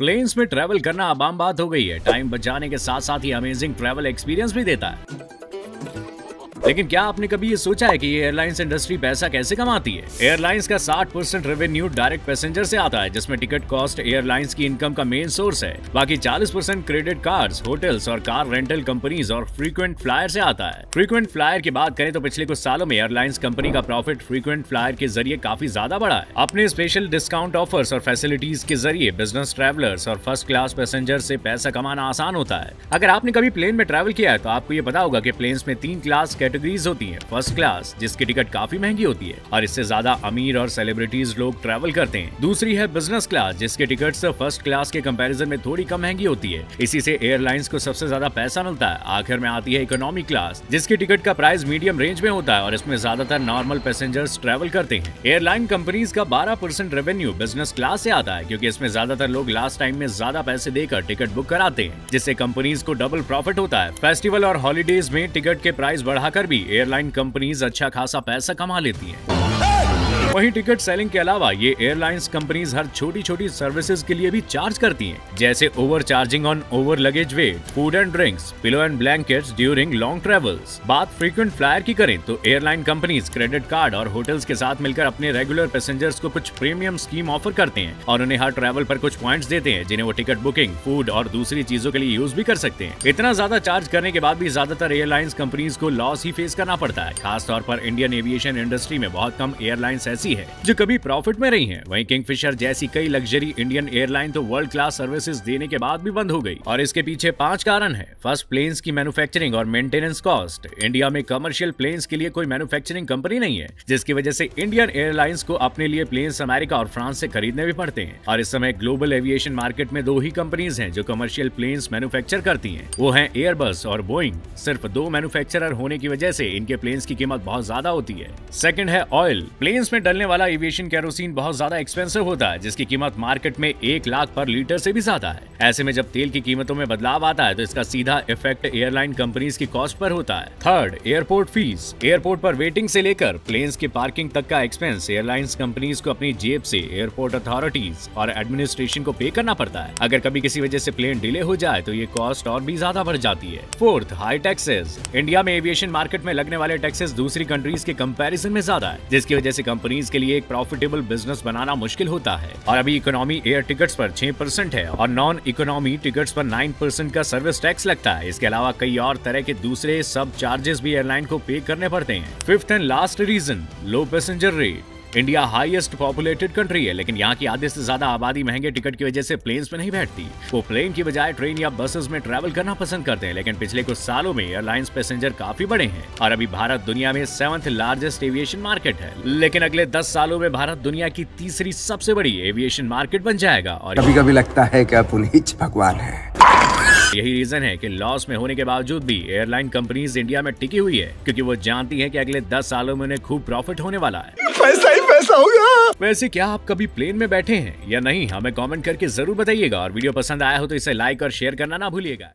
Planes में travel करना अब आम बात हो गई है। टाइम बचाने के साथ साथ ही अमेजिंग ट्रैवल एक्सपीरियंस भी देता है। लेकिन क्या आपने कभी ये सोचा है कि ये एयरलाइंस इंडस्ट्री पैसा कैसे कमाती है? एयरलाइंस का 60% रेवेन्यू डायरेक्ट पैसेंजर से आता है, जिसमें टिकट कॉस्ट एयरलाइंस की इनकम का मेन सोर्स है। बाकी 40% क्रेडिट कार्ड्स, होटल्स और कार रेंटल कंपनीज और फ्रीक्वेंट फ्लायर से आता है। फ्रीक्वेंट फ्लायर की बात करें तो पिछले कुछ सालों में एयरलाइंस कंपनी का प्रॉफिट फ्रीक्वेंट फ्लायर के जरिए काफी ज्यादा बढ़ा है। अपने स्पेशल डिस्काउंट ऑफर्स और फैसिलिटीज के जरिए बिजनेस ट्रैवलर्स और फर्स्ट क्लास पैसेंजर से पैसा कमाना आसान होता है। अगर आपने कभी प्लेन में ट्रैवल किया है तो आपको ये पता होगा कि प्लेन्स में 3 क्लास कैटेगरीज होती हैं। फर्स्ट क्लास, जिसकी टिकट काफी महंगी होती है और इससे ज्यादा अमीर और सेलिब्रिटीज लोग ट्रैवल करते हैं। दूसरी है बिजनेस क्लास, जिसके टिकट्स फर्स्ट क्लास के कंपैरिजन में थोड़ी कम महंगी होती है। इसी से एयरलाइंस को सबसे ज्यादा पैसा मिलता है। आखिर में आती है इकोनॉमी क्लास, जिसकी टिकट का प्राइस मीडियम रेंज में होता है और इसमें ज्यादातर नॉर्मल पैसेंजर्स ट्रैवल करते हैं। एयरलाइन कंपनीज का 12% रेवेन्यू बिजनेस क्लास से आता है, क्योंकि इसमें ज्यादातर लोग लास्ट टाइम में ज्यादा पैसे देकर टिकट बुक कराते हैं, जिससे कंपनीज को डबल प्रॉफिट होता है। फेस्टिवल और हॉलीडेज में टिकट के प्राइस बढ़ाकर भी एयरलाइन कंपनीज अच्छा खासा पैसा कमा लेती हैं। वहीं टिकट सेलिंग के अलावा ये एयरलाइंस कंपनीज हर छोटी छोटी सर्विसेज के लिए भी चार्ज करती हैं, जैसे over charging on over luggage weight, food and drinks, pillow and blankets during long travels. बात फ्रीक्वेंट फ्लायर की करें तो एयरलाइन कंपनीज क्रेडिट कार्ड और होटल्स के साथ मिलकर अपने रेगुलर पैसेंजर्स को कुछ प्रीमियम स्कीम ऑफर करते हैं और उन्हें हर ट्रैवल पर कुछ पॉइंट्स देते हैं, जिन्हें वो टिकट बुकिंग, फूड और दूसरी चीजों के लिए यूज भी कर सकते हैं। इतना ज्यादा चार्ज करने के बाद भी ज्यादातर एयरलाइंस कंपनीज को लॉस ही फेस करना पड़ता है। खासतौर पर इंडियन एविएशन इंडस्ट्री में बहुत कम एयरलाइंस ऐसी है जो कभी प्रॉफिट में रही हैं। वहीं किंगफिशर जैसी कई लग्जरी इंडियन एयरलाइन तो वर्ल्ड क्लास सर्विसेज देने के बाद भी बंद हो गई और इसके पीछे 5 कारण है। फर्स्ट, प्लेन्स की मैन्युफैक्चरिंग और मेंटेनेंस कॉस्ट। इंडिया में कमर्शियल प्लेन्स के लिए कोई मैन्युफैक्चरिंग कंपनी नहीं है, जिसकी वजह से इंडियन एयरलाइंस को अपने लिए प्लेन्स अमेरिका और फ्रांस से खरीदने भी पड़ते हैं। और इस समय ग्लोबल एविएशन मार्केट में 2 ही कंपनीज हैं जो कमर्शियल प्लेन्स मैन्युफैक्चर करती हैं, वो हैं एयरबस और बोइंग। सिर्फ 2 मैन्युफैक्चरर होने की वजह से इनके प्लेन्स की कीमत बहुत ज्यादा होती है। सेकंड है ऑयल। प्लेन्स में डलने वाला एविएशन केरोसिन बहुत ज्यादा एक्सपेंसिव होता है, जिसकी कीमत मार्केट में 1 लाख पर लीटर से भी ज्यादा है। ऐसे में जब तेल की कीमतों में बदलाव आता है तो इसका सीधा इफेक्ट एयरलाइन कंपनीज की कॉस्ट पर होता है। Third, airport fees. एयरपोर्ट पर वेटिंग से लेकर प्लेन्स की पार्किंग तक का एक्सपेंस एयरलाइंस कंपनीज को अपनी जेब से एयरपोर्ट अथॉरिटीज और एडमिनिस्ट्रेशन को पे करना पड़ता है। अगर कभी किसी वजह से प्लेन डिले हो जाए तो ये कॉस्ट और भी ज्यादा बढ़ जाती है। Fourth, high taxes. इंडिया में एविएशन मार्केट में लगने वाले टैक्सेस दूसरी कंट्रीज के कंपैरिजन में ज्यादा है, जिसकी वजह से कंपनीज के लिए एक प्रॉफिटेबल बिजनेस बनाना मुश्किल होता है। और अभी इकोनॉमी एयर टिकट्स पर 6% है और नॉन इकोनॉमी टिकट्स पर 9% का सर्विस टैक्स लगता है। इसके अलावा कई और तरह के दूसरे सब चार्जेस भी एयरलाइन को पे करने पड़ते हैं। Fifth and last reason, low passenger rate. India highest populated country है, लेकिन यहाँ की आधे से ज्यादा आबादी महंगे टिकट की वजह से प्लेन्स में नहीं बैठती। वो प्लेन की बजाय ट्रेन या बसेस में ट्रैवल करना पसंद करते हैं। लेकिन पिछले कुछ सालों में एयरलाइंस पैसेंजर काफी बढ़े हैं और अभी भारत दुनिया में 7th लार्जेस्ट एविएशन मार्केट है। लेकिन अगले 10 सालों में भारत दुनिया की तीसरी सबसे बड़ी एविएशन मार्केट बन जाएगा। और कभी कभी लगता है कि आप उन्हीं भगवान है। यही रीजन है कि लॉस में होने के बावजूद भी एयरलाइन कंपनीज इंडिया में टिकी हुई है, क्योंकि वो जानती हैं कि अगले 10 सालों में उन्हें खूब प्रॉफिट होने वाला है। पैसा ही पैसा होगा। वैसे क्या आप कभी प्लेन में बैठे हैं या नहीं, हमें कमेंट करके जरूर बताइएगा। और वीडियो पसंद आया हो तो इसे लाइक और शेयर करना ना भूलिएगा।